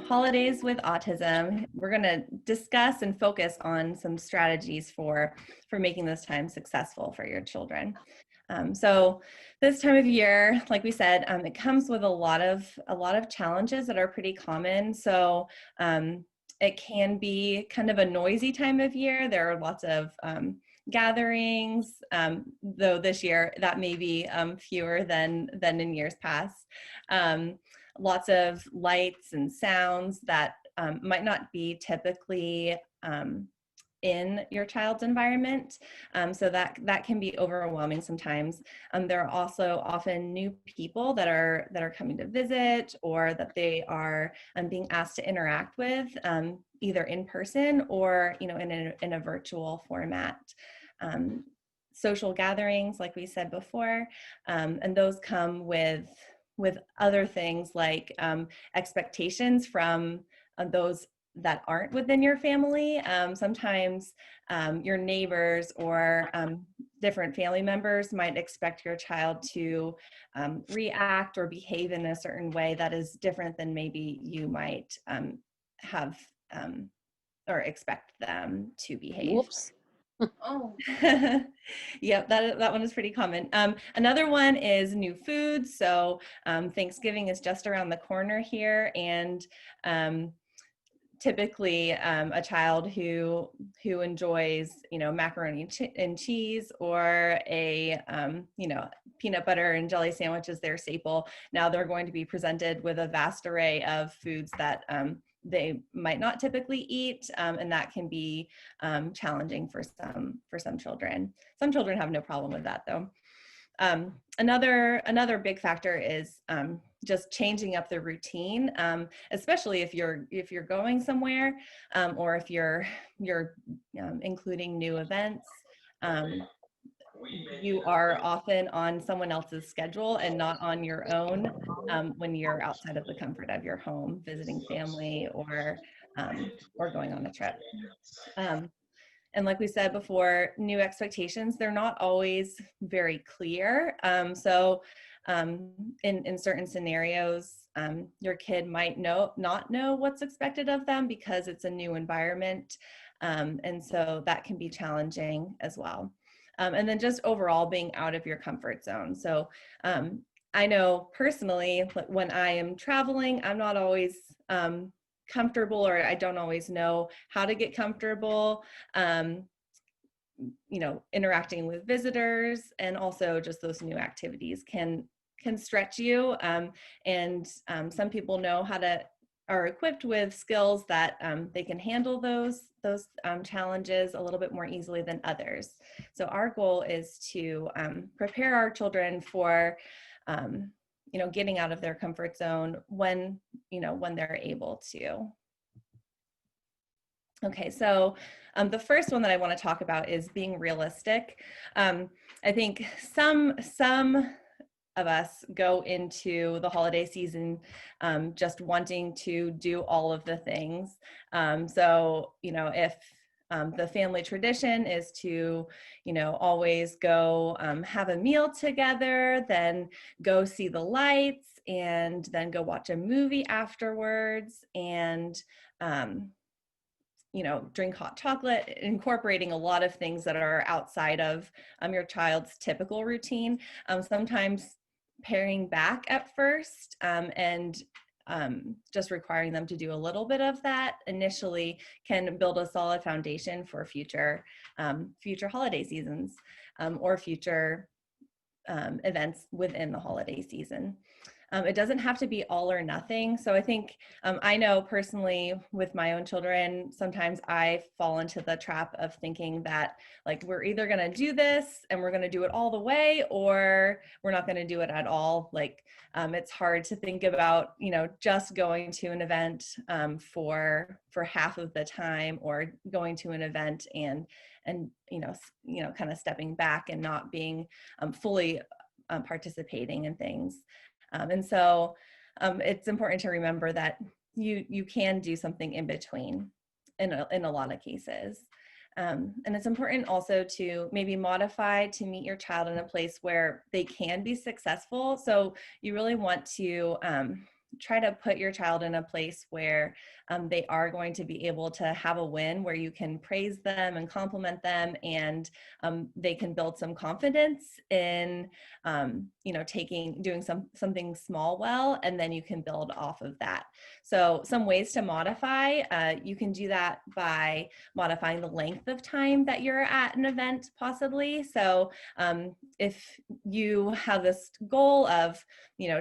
Holidays with Autism. We're going to discuss and focus on some strategies for making this time successful for your children. So this time of year, like we said, it comes with a lot of challenges that are pretty common. So it can be kind of a noisy time of year. There are lots of gatherings, though this year that may be fewer than in years past. Lots of lights and sounds that might not be typically in your child's environment. So that can be overwhelming sometimes. There are also often new people that are coming to visit, or that they are being asked to interact with, either in person or in a virtual format. Social gatherings, like we said before, and those come with other things like expectations from those that aren't within your family. Sometimes your neighbors or different family members might expect your child to react or behave in a certain way that is different than maybe you might have or expect them to behave. Whoops. Oh, yep, that one is pretty common. Another one is new foods. So Thanksgiving is just around the corner here, and typically a child who enjoys macaroni and cheese, or a peanut butter and jelly sandwich is their staple. Now they're going to be presented with a vast array of foods that they might not typically eat, and that can be challenging for some children. Some children have no problem with that, though. Another big factor is just changing up the routine, especially if you're going somewhere, or if you're including new events. You are often on someone else's schedule and not on your own when you're outside of the comfort of your home, visiting family or going on a trip. And like we said before, new expectations, they're not always very clear. So in certain scenarios, your kid might not know what's expected of them because it's a new environment. And so that can be challenging as well. And then just overall being out of your comfort zone. So I know personally, when I am traveling, I'm not always comfortable, or I don't always know how to get comfortable, interacting with visitors, and also just those new activities can stretch you. And some people are equipped with skills that they can handle those challenges a little bit more easily than others. So our goal is to prepare our children for getting out of their comfort zone when they're able to. Okay, so the first one that I want to talk about is being realistic. I think some of us go into the holiday season just wanting to do all of the things. So if the family tradition is to, always go have a meal together, then go see the lights, and then go watch a movie afterwards, and drink hot chocolate, incorporating a lot of things that are outside of your child's typical routine. Sometimes paring back at first and just requiring them to do a little bit of that initially can build a solid foundation for future holiday seasons or future events within the holiday season. It doesn't have to be all or nothing. So I think I know personally with my own children, sometimes I fall into the trap of thinking that like we're either going to do this and we're going to do it all the way, or we're not going to do it at all. Like it's hard to think about just going to an event for half of the time, or going to an event and kind of stepping back and not being fully participating in things. And so it's important to remember that you can do something in between in a lot of cases. And it's important also to maybe modify to meet your child in a place where they can be successful. So you really want to try to put your child in a place where they are going to be able to have a win, where you can praise them and compliment them, and they can build some confidence in doing something small well, and then you can build off of that. So some ways to modify, you can do that by modifying the length of time that you're at an event, possibly. So if you have this goal of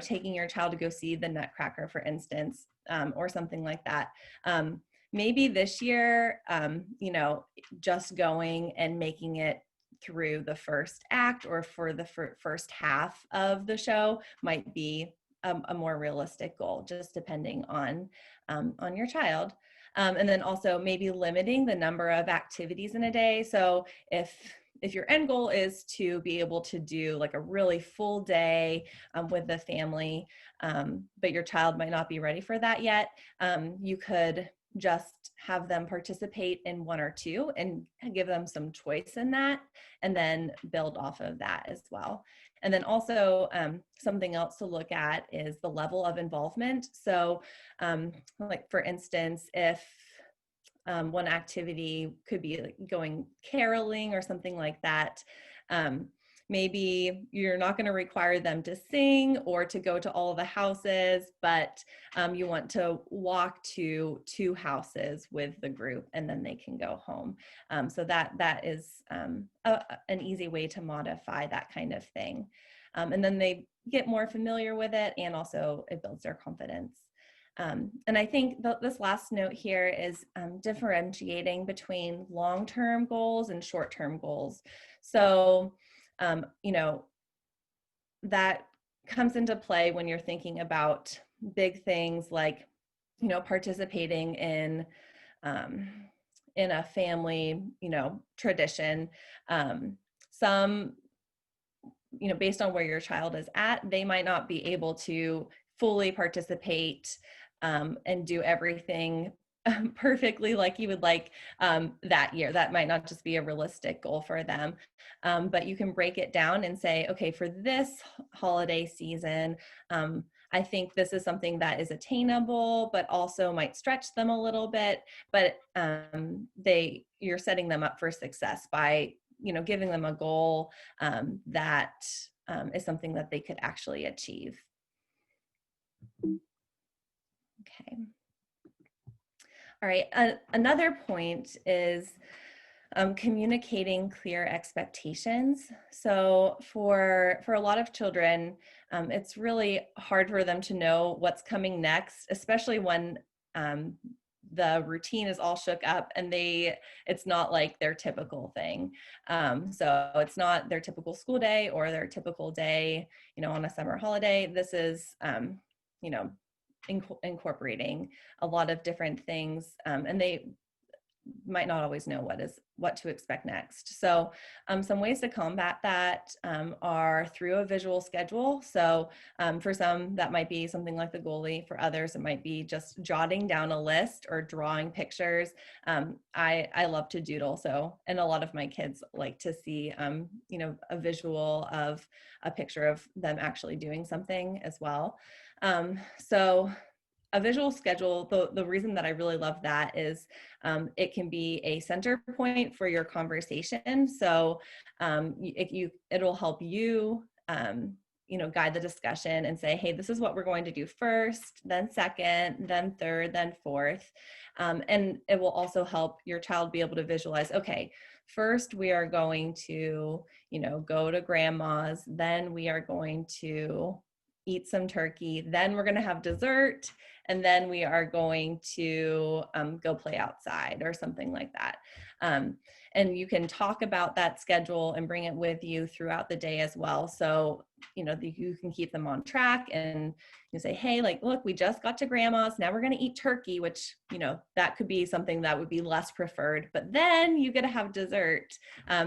taking your child to go see the Nutcracker, for instance, or something like that, maybe this year, just going and making it through the first act or for the first half of the show might be a more realistic goal, just depending on your child. And then also maybe limiting the number of activities in a day. So if your end goal is to be able to do like a really full day with the family, but your child might not be ready for that yet, you could just have them participate in one or two and give them some choice in that, and then build off of that as well. And then also something else to look at is the level of involvement. So like for instance, if one activity could be like going caroling or something like that, maybe you're not going to require them to sing or to go to all the houses, but you want to walk to 2 houses with the group, and then they can go home. So that is an easy way to modify that kind of thing. And then they get more familiar with it, and also it builds their confidence. And I think this last note here is differentiating between long-term goals and short-term goals. So, that comes into play when you're thinking about big things like, participating in a family, tradition. Some, based on where your child is at, they might not be able to fully participate and do everything perfectly like you would like that year. That might not just be a realistic goal for them. But you can break it down and say, okay, for this holiday season, I think this is something that is attainable, but also might stretch them a little bit. But you're setting them up for success by, giving them a goal that is something that they could actually achieve. Okay. All right. Another point is communicating clear expectations. So for a lot of children, it's really hard for them to know what's coming next, especially when the routine is all shook up and it's not like their typical thing. So it's not their typical school day or their typical day, on a summer holiday. This is, incorporating a lot of different things, and they might not always know what to expect next. So some ways to combat that are through a visual schedule. So for some, that might be something like the goalie. For others, it might be just jotting down a list or drawing pictures. I love to doodle, and a lot of my kids like to see a visual of a picture of them actually doing something as well. So a visual schedule, the reason that I really love that is it can be a center point for your conversation. So it'll help you, guide the discussion and say, hey, this is what we're going to do first, then second, then third, then fourth. And it will also help your child be able to visualize, okay, first we are going to, go to grandma's, then we are going to eat some turkey, then we're going to have dessert, and then we are going to go play outside or something like that. And you can talk about that schedule and bring it with you throughout the day as well. So, you can keep them on track, and you say, hey, like, look, we just got to grandma's, now we're going to eat turkey, which, that could be something that would be less preferred, but then you get to have dessert.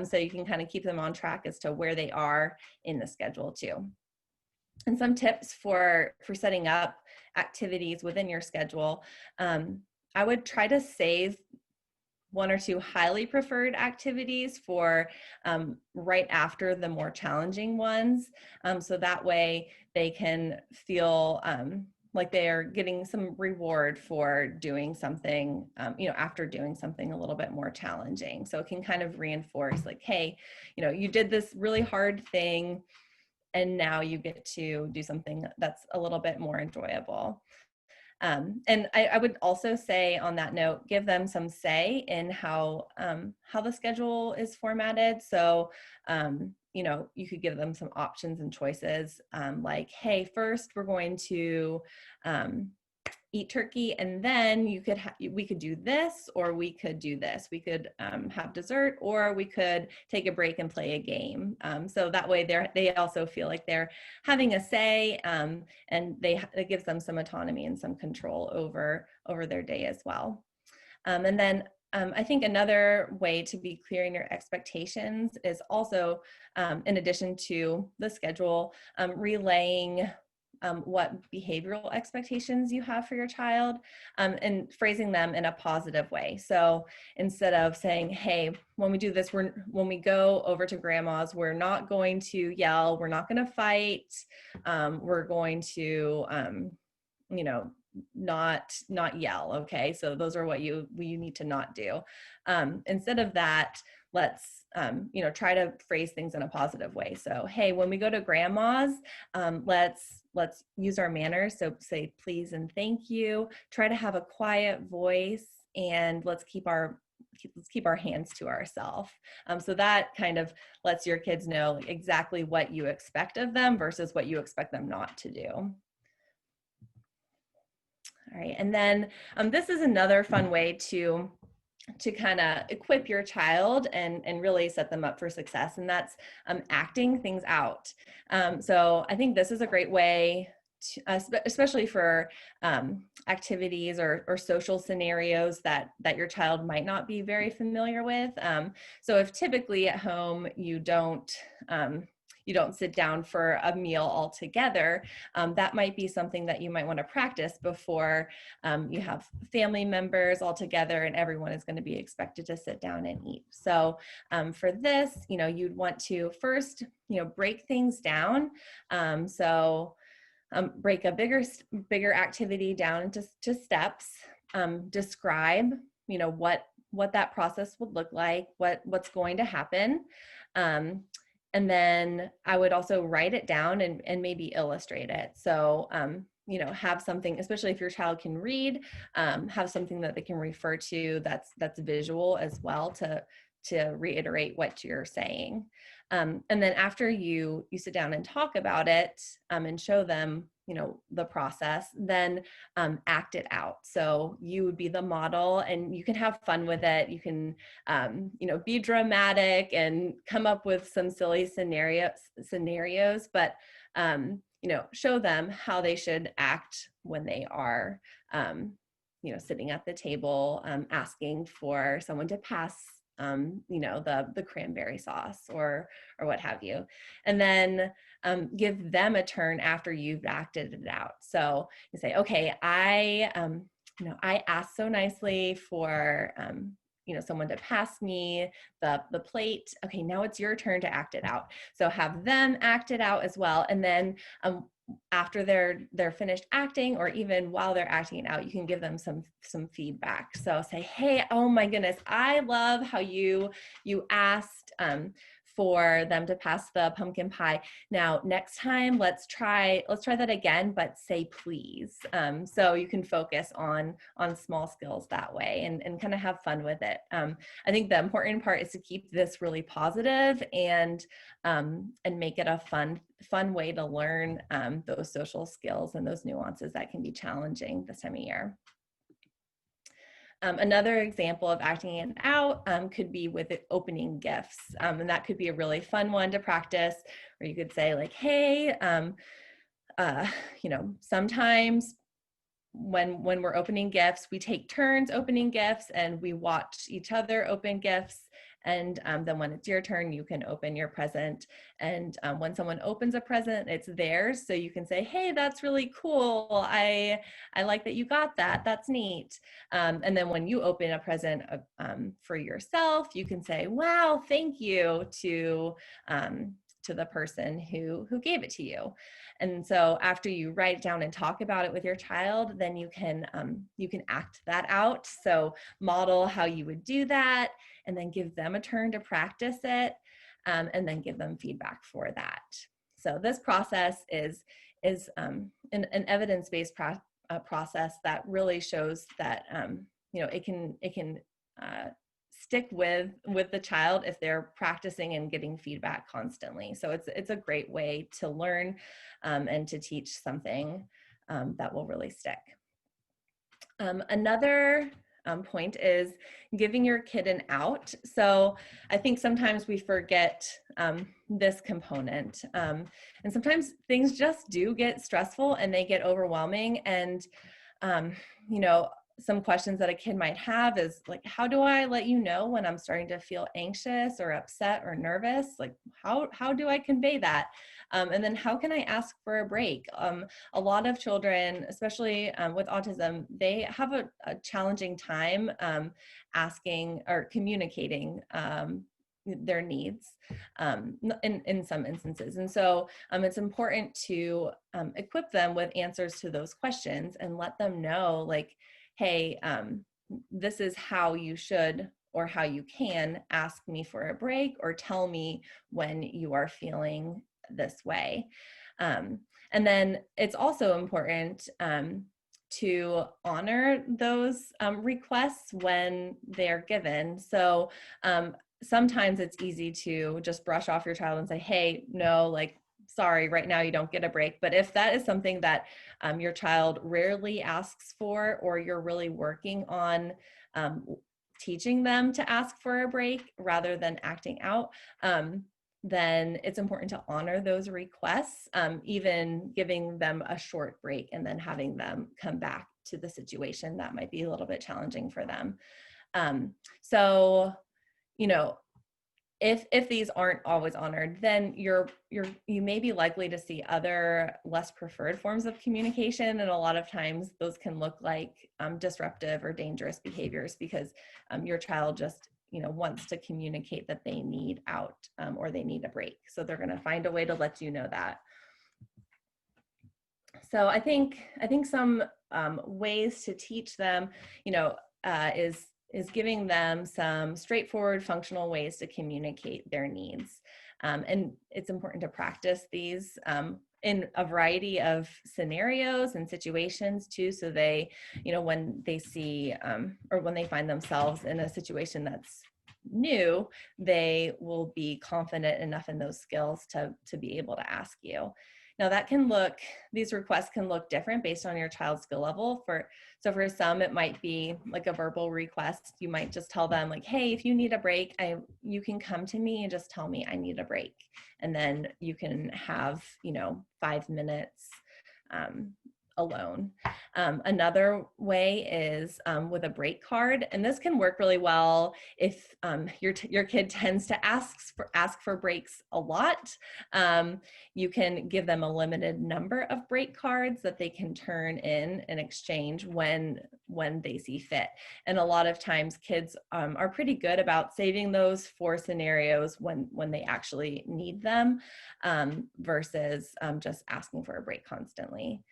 So you can kind of keep them on track as to where they are in the schedule too. And some tips for setting up activities within your schedule. I would try to save 1 or 2 highly preferred activities for right after the more challenging ones. So that way they can feel like they are getting some reward for doing something, after doing something a little bit more challenging. So it can kind of reinforce like, hey, you did this really hard thing and now you get to do something that's a little bit more enjoyable. And I would also say on that note, give them some say in how the schedule is formatted. So, you could give them some options and choices, like, hey, first we're going to eat turkey, and then we could do this, or we could do this. We could have dessert, or we could take a break and play a game. So that way they also feel like they're having a say, and it gives them some autonomy and some control over their day as well. And then I think another way to be clear in your expectations is also, in addition to the schedule, relaying what behavioral expectations you have for your child, and phrasing them in a positive way. So instead of saying, hey, when we do this, when we go over to grandma's, we're not going to yell, we're not going to fight, we're going to, not yell. Okay. So those are what you need to not do. Instead of that, let's, try to phrase things in a positive way. So, hey, when we go to grandma's, let's use our manners. So say please and thank you. Try to have a quiet voice, and let's keep our hands to ourselves. So that kind of lets your kids know exactly what you expect of them versus what you expect them not to do. All right, and then this is another fun way to kind of equip your child and really set them up for success, and that's acting things out. So I think this is a great way to, especially for activities or social scenarios that your child might not be very familiar with. So if typically at home you don't sit down for a meal all together, that might be something that you might want to practice before you have family members all together and everyone is going to be expected to sit down and eat. So for this, you'd want to first, break things down. Break a bigger activity down into steps. Describe, what that process would look like, what's going to happen. And then I would also write it down and maybe illustrate it. So, have something, especially if your child can read, have something that they can refer to that's visual as well to reiterate what you're saying. And then after you sit down and talk about it, and show them, the process, then act it out. So you would be the model and you can have fun with it. You can, be dramatic and come up with some silly scenarios, but, show them how they should act when they are, sitting at the table, asking for someone to pass, the cranberry sauce or what have you. And then give them a turn after you've acted it out. So you say, okay, I asked so nicely for, someone to pass me the plate. Okay, now it's your turn to act it out. So have them act it out as well. And then after they're finished acting, or even while they're acting it out, you can give them some feedback. So say, hey, oh my goodness, I love how you asked for them to pass the pumpkin pie. Now, next time, let's try that again, but say please. So you can focus on small skills that way and kind of have fun with it. I think the important part is to keep this really positive and make it a fun way to learn those social skills and those nuances that can be challenging this time of year. Another example of acting it out could be with opening gifts. And that could be a really fun one to practice, where you could say like, hey, sometimes when we're opening gifts, we take turns opening gifts and we watch each other open gifts. And then when it's your turn, you can open your present. And when someone opens a present, it's theirs. So you can say, hey, that's really cool. I like that you got that. That's neat. And then when you open a present for yourself, you can say, wow, thank you, to to the person who gave it to you. And so after you write down and talk about it with your child, then you can act that out. So model how you would do that, and then give them a turn to practice it, and then give them feedback for that. So this process is an evidence-based process that really shows that it can stick with the child if they're practicing and getting feedback constantly. So it's a great way to learn and to teach something that will really stick. Another point is giving your kid an out. So I think sometimes we forget this component. And sometimes things just do get stressful and they get overwhelming. And, some questions that a kid might have is like, how do I let you know when I'm starting to feel anxious or upset or nervous? Like, how do I convey that? And then how can I ask for a break? A lot of children, especially with autism, they have a challenging time asking or communicating their needs in some instances. And so it's important to equip them with answers to those questions and let them know, like, hey, this is how you should or how you can ask me for a break, or tell me when you are feeling this way. And then it's also important to honor those requests when they're given. So sometimes it's easy to just brush off your child and say, hey, no, like, sorry, right now you don't get a break. But if that is something that your child rarely asks for, or you're really working on teaching them to ask for a break rather than acting out, then it's important to honor those requests, even giving them a short break and then having them come back to the situation that might be a little bit challenging for them. So, if these aren't always honored, then you may be likely to see other less preferred forms of communication, and a lot of times those can look like disruptive or dangerous behaviors because your child just wants to communicate that they need out or they need a break. So they're going to find a way to let you know that. So I think some ways to teach them, is giving them some straightforward functional ways to communicate their needs. And it's important to practice these in a variety of scenarios and situations too, so they, when they see or when they find themselves in a situation that's new, they will be confident enough in those skills to be able to ask you. Now these requests can look different based on your child's skill level. So for some, it might be like a verbal request. You might just tell them like, hey, if you need a break, you can come to me and just tell me I need a break. And then you can have, 5 minutes alone. Another way is with a break card, and this can work really well if your kid tends to ask for breaks a lot. You can give them a limited number of break cards that they can turn in and exchange when they see fit. And a lot of times kids are pretty good about saving those for scenarios when they actually need them, versus just asking for a break constantly.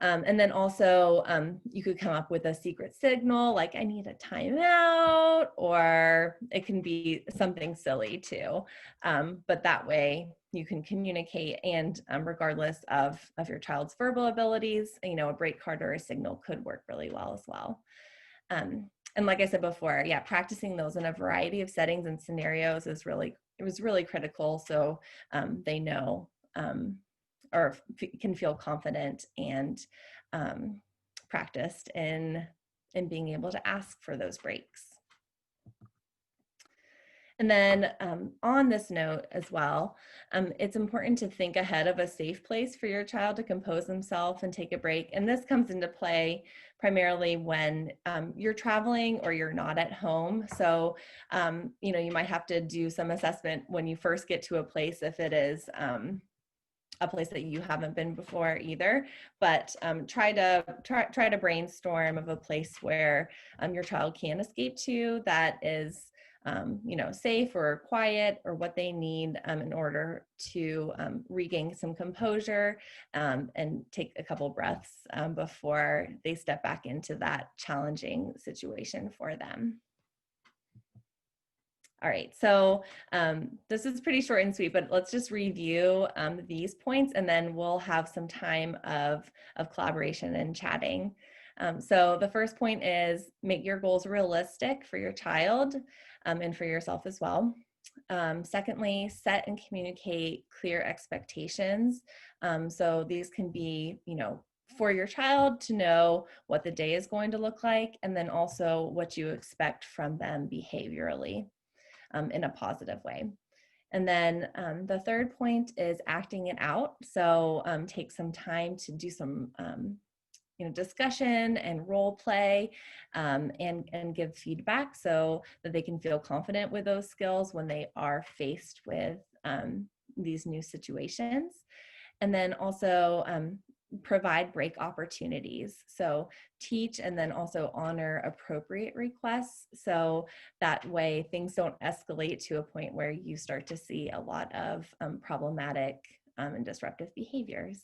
And then also you could come up with a secret signal like I need a timeout, or it can be something silly too. But that way you can communicate, and regardless of your child's verbal abilities, a break card or a signal could work really well as well. And like I said before, practicing those in a variety of settings and scenarios was really critical, so they know or can feel confident and practiced in being able to ask for those breaks. And then on this note as well, it's important to think ahead of a safe place for your child to compose themselves and take a break. And this comes into play primarily when you're traveling or you're not at home. So, you might have to do some assessment when you first get to a place if it is a place that you haven't been before either, but try to brainstorm of a place where your child can escape to that is safe or quiet, or what they need in order to regain some composure and take a couple breaths before they step back into that challenging situation for them. All right, so this is pretty short and sweet, but let's just review these points, and then we'll have some time of collaboration and chatting. So the first point is make your goals realistic for your child and for yourself as well. Secondly, set and communicate clear expectations. So these can be, for your child to know what the day is going to look like, and then also what you expect from them behaviorally in a positive way. And then the third point is acting it out. So take some time to do some discussion and role play and give feedback so that they can feel confident with those skills when they are faced with these new situations. And then also provide break opportunities. So teach and then also honor appropriate requests. So that way things don't escalate to a point where you start to see a lot of problematic and disruptive behaviors.